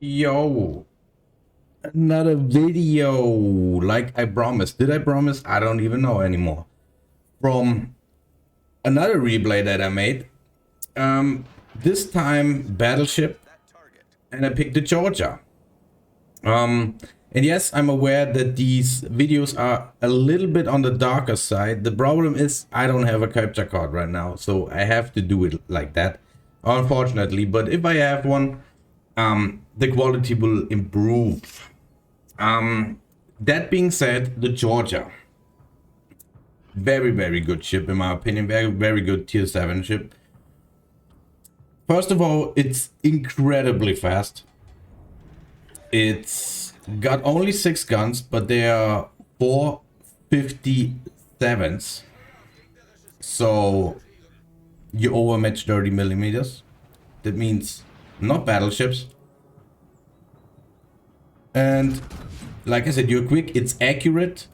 Yo, another video like I promised. Did I promise? I don't even know anymore. From another replay that I made. This time Battleship, and I picked the Georgia. And yes, I'm aware that these videos are a little bit on the darker side. The problem is I don't have a capture card right now, so I have to do it like that, unfortunately. But if I have one, the quality will improve. That being said, the Georgia, very good ship in my opinion. Very good tier 7 ship. First of all, it's incredibly fast. It's got only 6 guns, but they are 457s. So you overmatch 30 millimeters. That means not battleships. And like I said, you're quick, it's accurate,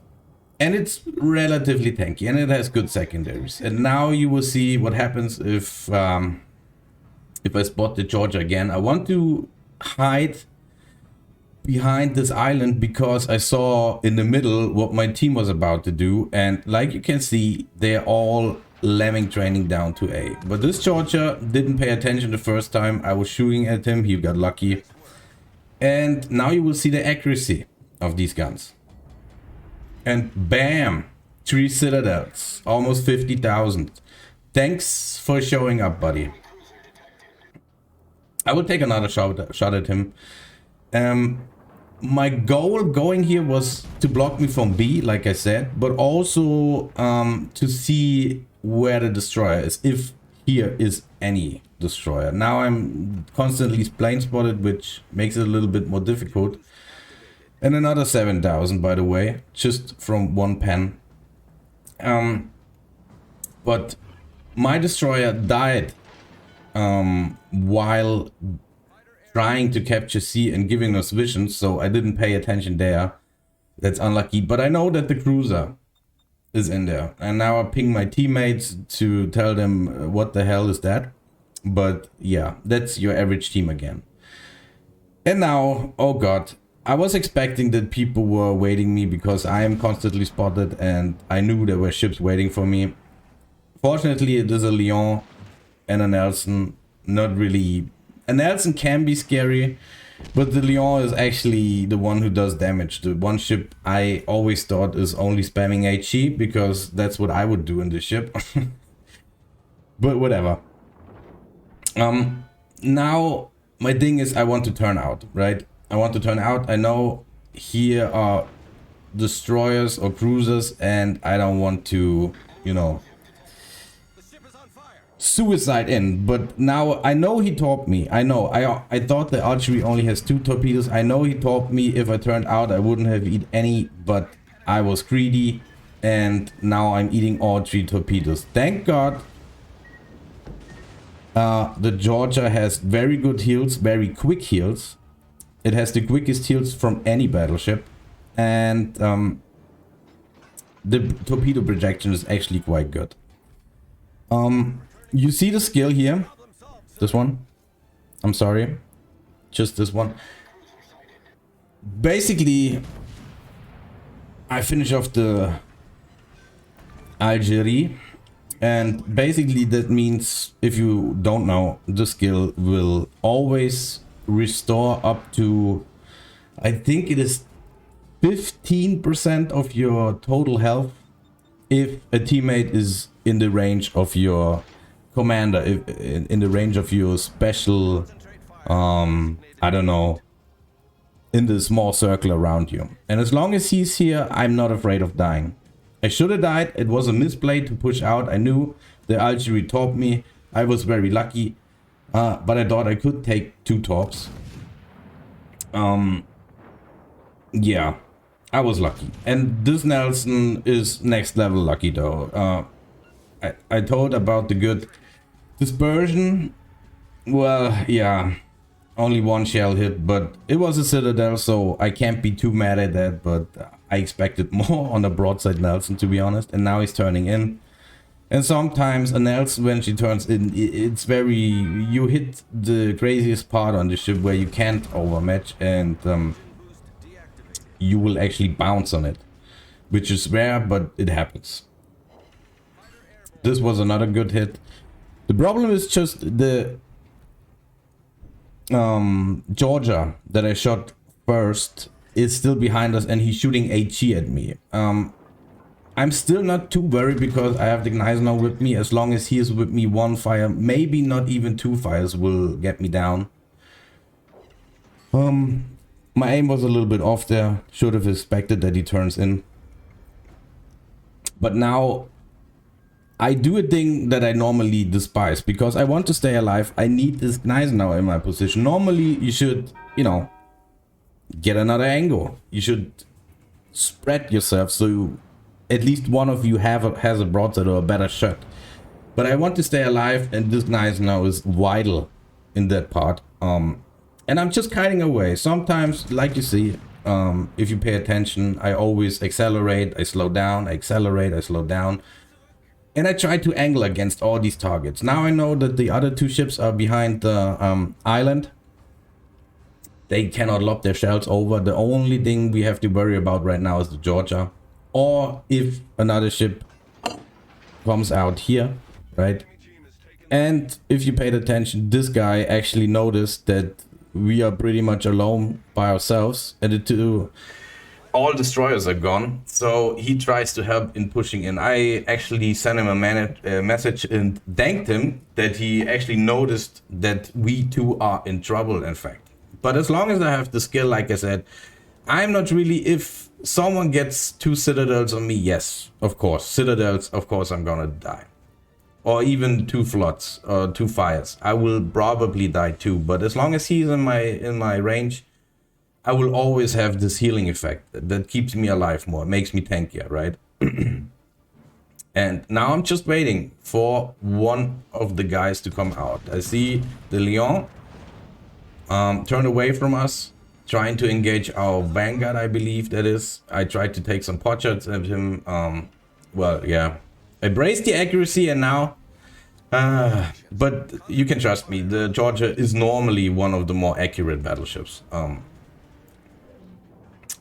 and it's relatively tanky, and it has good secondaries. And now you will see what happens if I spot the Georgia again. I want to hide behind this island because I saw in the middle what my team was about to do, and like you can see, they're all lemming training down to A. But this Georgia didn't pay attention the first time I was shooting at him. He got lucky. And now you will see the accuracy of these guns. And bam! 3 citadels. Almost 50,000. Thanks for showing up, buddy. I will take another shot at him. My goal going here was to block me from B, like I said, but also to see where the destroyer is, if here is any destroyer. Now I'm constantly plane spotted, which makes it a little bit more difficult. And another 7,000, by the way, just from one pen. But my destroyer died while trying to capture C and giving us vision, so I didn't pay attention there. That's unlucky, but I know that the cruiser is in there, and now I ping my teammates to tell them what the hell is that. But yeah, that's your average team again. And now, oh god, I was expecting that people were waiting me because I am constantly spotted, and I knew there were ships waiting for me. Fortunately, it is a Leon and a Nelson. Not really. A Nelson can be scary, but the Leon is actually the one who does damage. The one ship I always thought is only spamming HE, because that's what I would do in this ship. But whatever. Now my thing is I want to turn out, right? I want to turn out. I know here are destroyers or cruisers, and I don't want to, you know, suicide in. But now I know he told me. I thought the archery only has 2 torpedoes. I know he told me if I turned out I wouldn't have eaten any, but I was greedy, and now I'm eating all 3 torpedoes. Thank god. The Georgia has very good heals, very quick heals. It has the quickest heals from any battleship, and the torpedo projection is actually quite good. You see the skill here? This one? I'm sorry. Just this one. Basically, I finish off the Algerie. And basically that means, if you don't know, the skill will always restore up to, I think it is 15% of your total health if a teammate is in the range of your commander, if in the range of your special, I don't know, in the small circle around you. And as long as he's here, I'm not afraid of dying. I should have died. It was a misplay to push out. I knew the Algerie topped me. I was very lucky, but I thought I could take 2 tops. Yeah, I was lucky. And this Nelson is next level lucky though. I told about the good dispersion. Well, yeah, only 1 shell hit, but it was a citadel, so I can't be too mad at that. But I expected more on the broadside Nelson, to be honest. And now he's turning in. And sometimes Annel's, when she turns in, it's very, you hit the craziest part on the ship where you can't overmatch, and you will actually bounce on it, which is rare, but it happens. This was another good hit. The problem is just the Georgia that I shot first is still behind us, and he's shooting HE at me. I'm still not too worried because I have the Gneisenau with me. As long as he is with me, one fire, maybe not even two fires, will get me down. My aim was a little bit off there. Should have expected that he turns in. But now I do a thing that I normally despise because I want to stay alive. I need this Gneisenau in my position. Normally you should, you know, get another angle. You should spread yourself so at least one of you has a broadside or a better shot. But I want to stay alive, and this Gneisenau is vital in that part. And I'm just kiting away. Sometimes, like you see, if you pay attention, I always accelerate, I slow down, I accelerate, I slow down. And I try to angle against all these targets. Now I know that the other two ships are behind the island. They cannot lob their shells over. The only thing we have to worry about right now is the Georgia. Or if another ship comes out here, right? And if you paid attention, this guy actually noticed that we are pretty much alone by ourselves, and the two all destroyers are gone, so he tries to help in pushing in. I actually sent him a message and thanked him that he actually noticed that we two are in trouble, in fact. But as long as I have the skill, like I said, I'm not really, if someone gets two citadels on me, yes, of course, citadels, of course I'm gonna die. Or even two floods, or two fires. I will probably die too, but as long as he's in my range, I will always have this healing effect that keeps me alive more, makes me tankier, right? And now I'm just waiting for one of the guys to come out. I see the Lion turn away from us, trying to engage our Vanguard, I believe that is. I tried to take some pot shots at him. Well, yeah. I braced the accuracy, and now... but you can trust me, the Georgia is normally one of the more accurate battleships.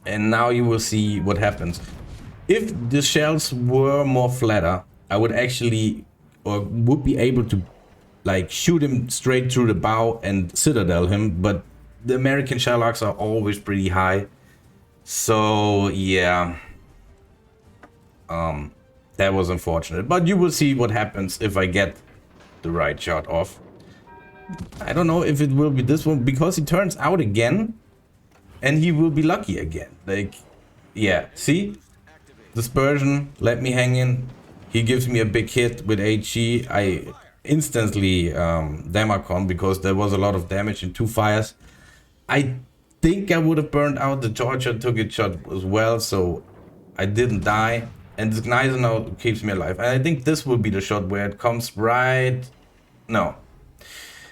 And now you will see what happens. If the shells were more flatter, I would actually, or would be able to, like, shoot him straight through the bow and citadel him, but the American Sherlocks are always pretty high. So, yeah. That was unfortunate. But you will see what happens if I get the right shot off. I don't know if it will be this one, because he turns out again. And he will be lucky again. Like, yeah, see? Dispersion, let me hang in. He gives me a big hit with HE. I instantly Damacon, because there was a lot of damage in two fires. I think I would have burned out. The Georgia took its shot as well, so I didn't die. And this Gneisenau keeps me alive. And I think this will be the shot where it comes right... No.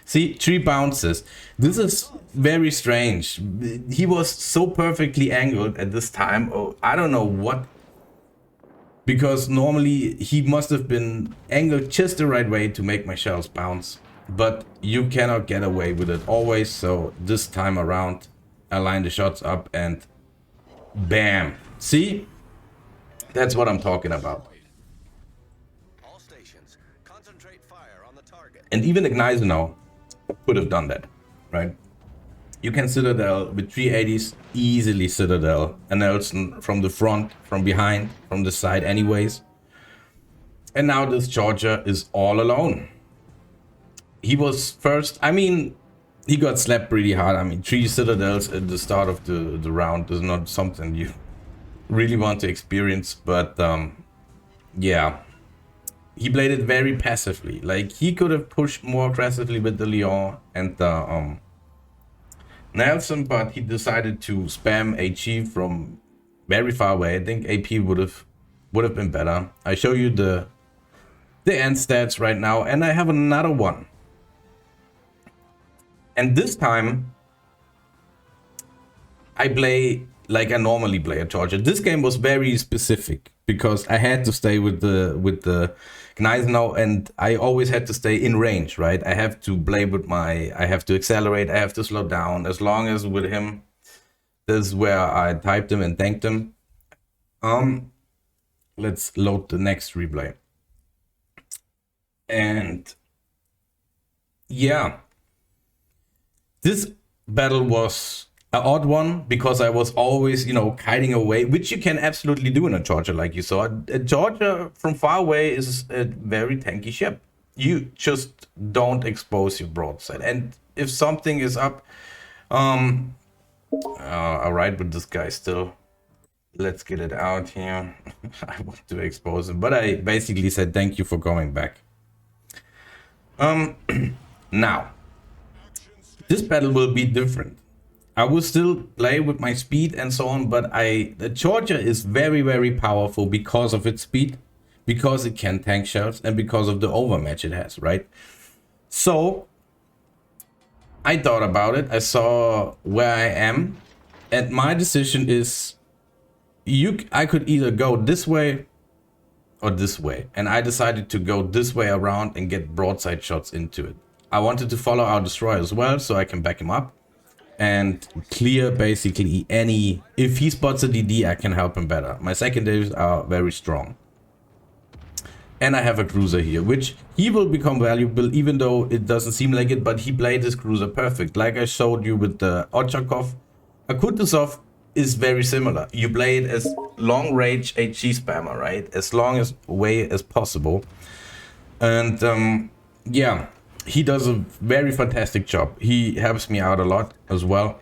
See, 3 bounces. This is very strange. He was so perfectly angled at this time. Oh, I don't know what. Because normally he must have been angled just the right way to make my shells bounce. But you cannot get away with it always. So this time around, I line the shots up and bam. See? That's what I'm talking about. And even the Gneisenau could have done that, right? You can Citadel with 380s, easily Citadel and Nelson from the front, from behind, from the side anyways. And now this Georgia is all alone. He was first, I mean, he got slapped pretty hard. I mean, 3 Citadels at the start of the round is not something you really want to experience, but yeah. He played it very passively. Like, he could have pushed more aggressively with the Lion and the Nelson, but he decided to spam HE from very far away. I think AP would have been better. I show you the end stats right now, and I have another one. And this time I play like I normally play a Charger. This game was very specific because I had to stay with the Gneisenau, and I always had to stay in range, right? I have to play with I have to accelerate, I have to slow down. As long as with him, this is where I typed him and thanked him. Let's load the next replay. And yeah, this battle was an odd one because I was always, kiting away, which you can absolutely do in a Charger, like you saw. A Charger from far away is a very tanky ship. You just don't expose your broadside. And if something is up, I'll ride with this guy still. Let's get it out here. I want to expose him, but I basically said thank you for coming back. Now, this battle will be different. I will still play with my speed and so on, but the Charger is very, very powerful because of its speed, because it can tank shells, and because of the overmatch it has, right? So, I thought about it. I saw where I am, and my decision is I could either go this way or this way, and I decided to go this way around and get broadside shots into it. I wanted to follow our destroyer as well, so I can back him up and clear basically if he spots a DD, I can help him better. My secondaries are very strong, and I have a cruiser here, which he will become valuable, even though it doesn't seem like it, but he played his cruiser perfect. Like I showed you with the Ochakov, a Kutuzov is very similar. You play it as long range HG spammer, right? As long away as possible. And yeah, he does a very fantastic job. He helps me out a lot as well.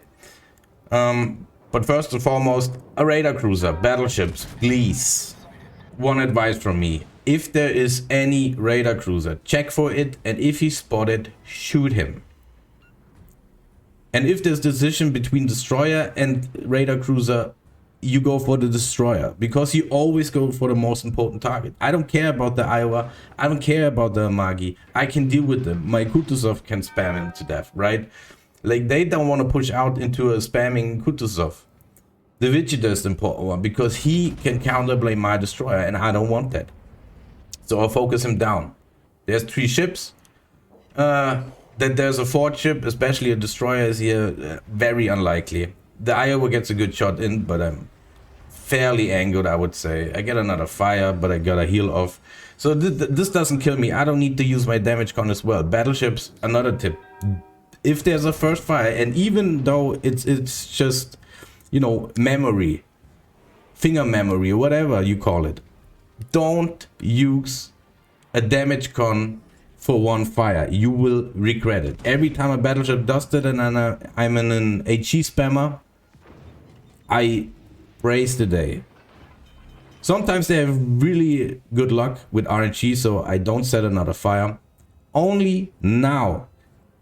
But first and foremost, a radar cruiser, battleships, please. One advice from me. If there is any radar cruiser, check for it, and if he's spotted, shoot him. And if there's decision between destroyer and radar cruiser, you go for the destroyer, because you always go for the most important target. I don't care about the Iowa. I don't care about the Amagi. I can deal with them. My Kutuzov can spam him to death, right? Like, they don't want to push out into a spamming Kutuzov. The Vegeta is the important one, because he can counterplay my destroyer, and I don't want that. So I'll focus him down. There's 3 ships. That there's a 4th ship, especially a destroyer, is here very unlikely. The Iowa gets a good shot in, but I'm fairly angered, I would say. I get another fire, but I got a heal off. So this doesn't kill me. I don't need to use my damage con as well. Battleships, another tip. If there's a first fire, and even though it's just, memory, finger memory, whatever you call it, don't use a damage con for 1 fire. You will regret it. Every time a battleship does that and I'm in an HE spammer, I praise the day. Sometimes they have really good luck with RNG, so I don't set another fire. Only now,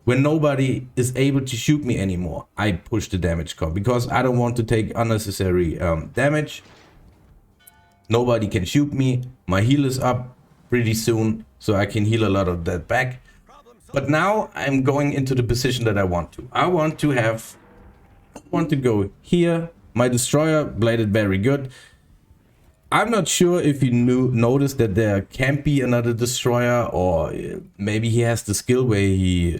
when nobody is able to shoot me anymore, I push the damage con, because I don't want to take unnecessary damage. Nobody can shoot me. My heal is up pretty soon, so I can heal a lot of that back. But now I'm going into the position that I want to. I want to go here. My destroyer bladed very good. I'm not sure if you noticed that there can't be another destroyer, or maybe he has the skill where he,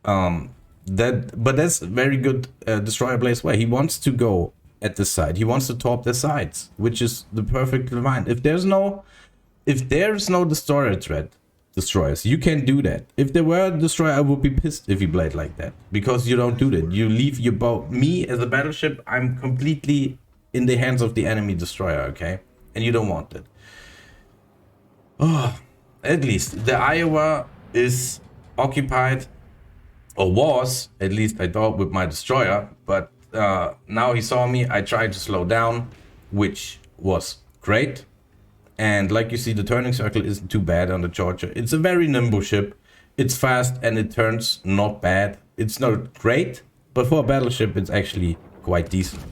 but that's very good destroyer plays where he wants to go at the side. He wants to top the sides, which is the perfect line. If there's no destroyer threat, destroyers, you can do that. If there were a destroyer, I would be pissed if you played like that, because you don't do that. You leave your boat. Me as a battleship, I'm completely in the hands of the enemy destroyer, okay? And you don't want that. Oh, at least the Iowa is occupied, or was, at least I thought, with my destroyer, but now he saw me. I tried to slow down, which was great. And like you see, the turning circle isn't too bad on the Charger. It's a very nimble ship. It's fast and it turns not bad. It's not great, but for a battleship, it's actually quite decent.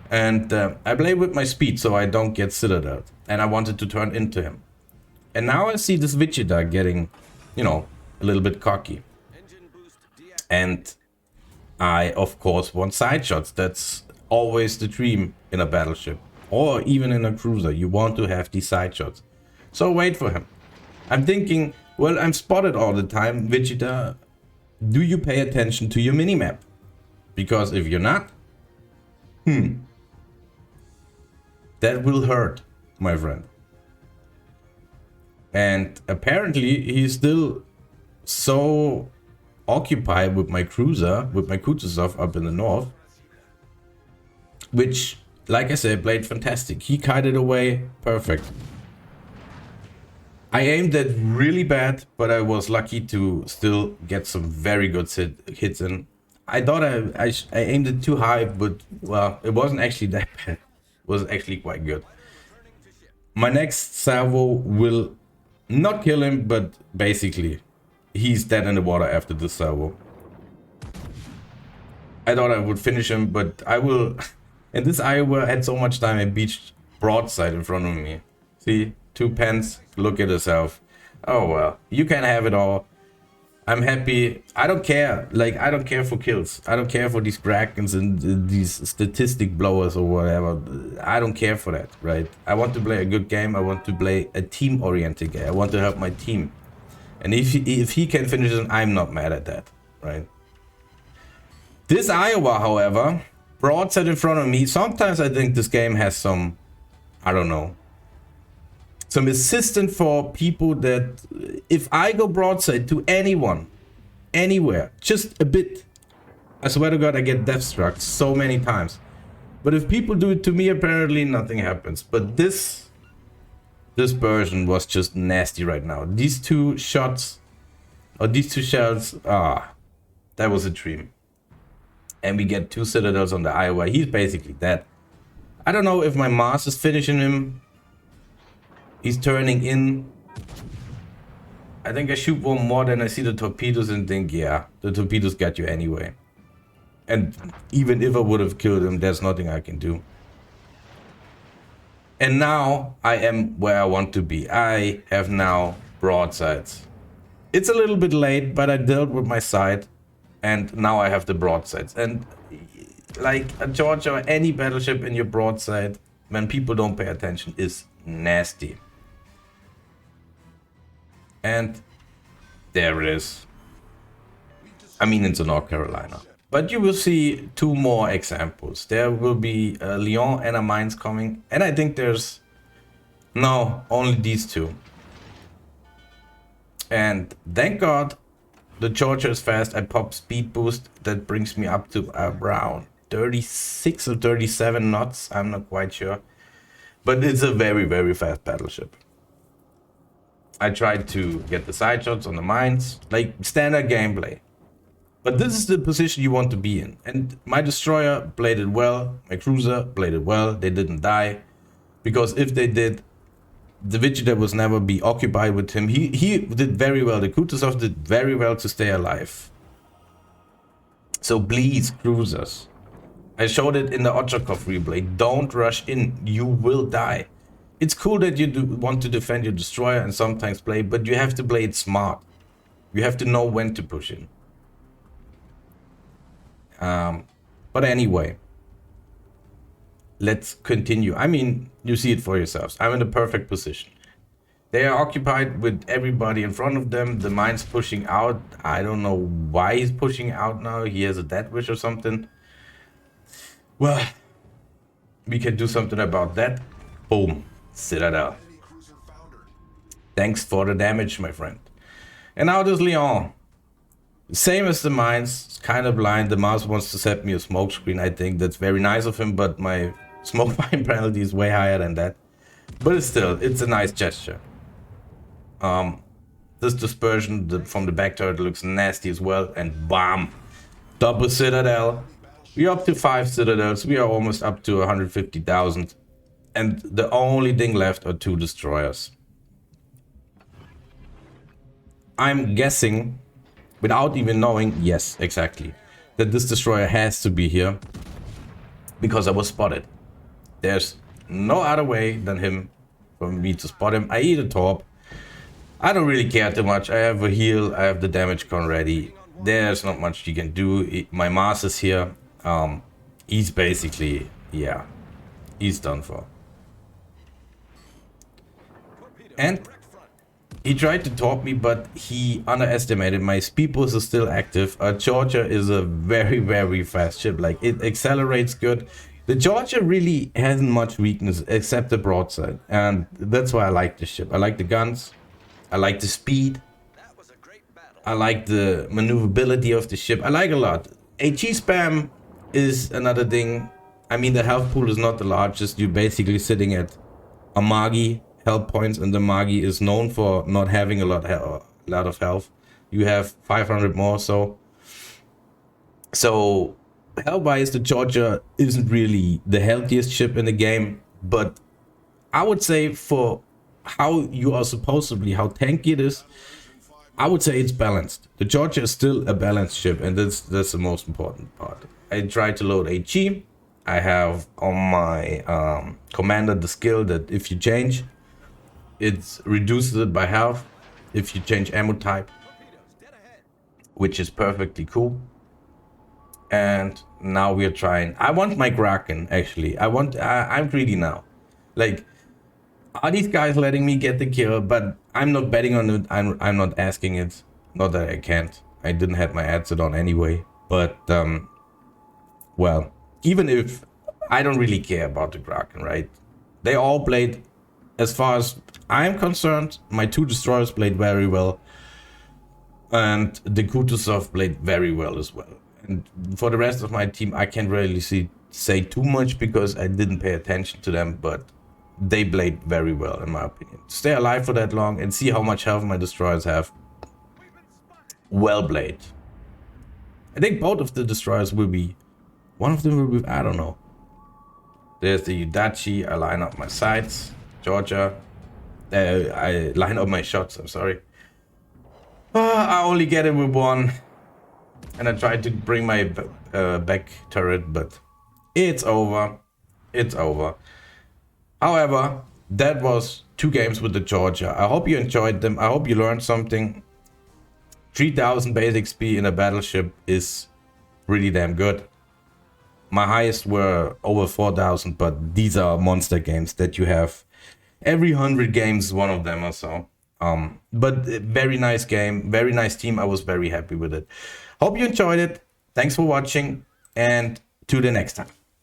And I play with my speed so I don't get citadel. And I wanted to turn into him. And now I see this Vegeta getting, a little bit cocky. And I, of course, want side shots. That's always the dream in a battleship. Or even in a cruiser. You want to have these side shots. So wait for him. I'm thinking, well, I'm spotted all the time. Vegeta, do you pay attention to your minimap? Because if you're not, that will hurt, my friend. And apparently he's still so occupied with my cruiser, with my Kutuzov up in the north, which, like I said, played fantastic. He kited away perfect. I aimed it really bad, but I was lucky to still get some very good hits in. I thought I aimed it too high, but well, it wasn't actually that bad. It was actually quite good. My next salvo will not kill him, but basically he's dead in the water after this salvo. I thought I would finish him, but I will. And this Iowa had so much time and beached broadside in front of me. See, 2 pence, look at yourself. Oh well, you can have it all. I'm happy. I don't care. Like, I don't care for kills. I don't care for these Krakens and these statistic blowers or whatever. I don't care for that, right? I want to play a good game. I want to play a team-oriented game. I want to help my team. And if he can finish it, I'm not mad at that, right? This Iowa, however, broadside in front of me. Sometimes I think this game has some, I don't know, some assistant for people that if I go broadside to anyone, anywhere, just a bit, I swear to God, I get death struck so many times. But if people do it to me, apparently nothing happens. But this version was just nasty right now. These 2 shots, or these 2 shells, that was a dream. And we get 2 citadels on the Iowa. He's basically dead. I don't know if my Mars is finishing him. He's turning in. I think I shoot one more, then I see the torpedoes and think, yeah, the torpedoes got you anyway. And even if I would have killed him, there's nothing I can do. And now I am where I want to be. I have now broadsides. It's a little bit late, but I dealt with my side. And now I have the broadsides. And like a Georgia or any battleship in your broadside, when people don't pay attention, is nasty. And there it is. I mean, it's North Carolina. But you will see 2 more examples. There will be a Lyon and a Mainz coming. And I think there's... No, only these 2. And thank God the Georgia is fast. I pop speed boost. That brings me up to around 36 or 37 knots. I'm not quite sure. But it's a very, very fast battleship. I tried to get the side shots on the mines, like standard gameplay. But this is the position you want to be in. And my destroyer played it well, my cruiser played it well, they didn't die. Because if they did, the Vegeta was never be occupied with him. He did very well, the Kutuzov did very well to stay alive. So please, cruisers. I showed it in the Ochakov replay, don't rush in, you will die. It's cool that you want to defend your destroyer and sometimes play, but you have to play it smart. You have to know when to push in. But anyway, let's continue. I mean, you see it for yourselves. I'm in the perfect position. They are occupied with everybody in front of them. The mine's pushing out. I don't know why he's pushing out now. He has a death wish or something. Well, we can do something about that. Boom. Citadel. Thanks for the damage, my friend. And now there's Lyon. Same as the mines. It's kind of blind. The mouse wants to set me a smoke screen. I think that's very nice of him, but my smoke mine penalty is way higher than that. But it's still, it's a nice gesture. This dispersion from the back turret looks nasty as well. And bam! Double citadel. We're up to 5 citadels. We are almost up to 150,000. And the only thing left are 2 destroyers. I'm guessing, without even knowing, yes, exactly, that this destroyer has to be here. Because I was spotted. There's no other way than him for me to spot him. I eat a torp. I don't really care too much. I have a heal. I have the damage con ready. there's not much you can do. My Mars is here. He's basically, yeah, he's done for. And he tried to top me, but he underestimated my speed boost is still active. Georgia is a very, very fast ship. Like, it accelerates good. The Georgia really hasn't much weakness except the broadside, and that's why I like this ship. I like the guns, I like the speed, I like the maneuverability of the ship. I like a lot. HE spam is another thing. I mean, the health pool is not the largest. You're basically sitting at a Magi health points, and the Magi is known for not having a lot of health. You have 500 more, so health-wise, the Georgia isn't really the healthiest ship in the game, but I would say for how you are supposedly, how tanky it is, I would say it's balanced. The Georgia is still a balanced ship, and that's the most important part. I tried to load HE. I have on my commander the skill that if you change, it reduces it by half if you change ammo type, which is perfectly cool. And now we are trying. I want my Kraken, actually. I'm greedy now. Like, are these guys letting me get the kill? But I'm not betting on it. I'm not asking it. Not that I can't. I didn't have my ads on anyway. But well, even if I don't really care about the Kraken, right? They all played, as far as I'm concerned, my 2 destroyers played very well, and the Kutuzov played very well as well. And for the rest of my team, I can't really say too much because I didn't pay attention to them, but they played very well in my opinion. To stay alive for that long and see how much health my destroyers have, well played. I think both of the destroyers will be, one of them will be, I don't know. There's the Udachi. I line up my sights. Georgia. I line up my shots, I'm sorry. I only get it with one. And I tried to bring my back turret, but it's over. It's over. However, that was 2 games with the Georgia. I hope you enjoyed them. I hope you learned something. 3000 base XP in a battleship is really damn good. My highest were over 4000, but these are monster games that you have. Every 100 games, one of them or so. But very nice game, very nice team. I was very happy with it. Hope you enjoyed it. Thanks for watching, and to the next time.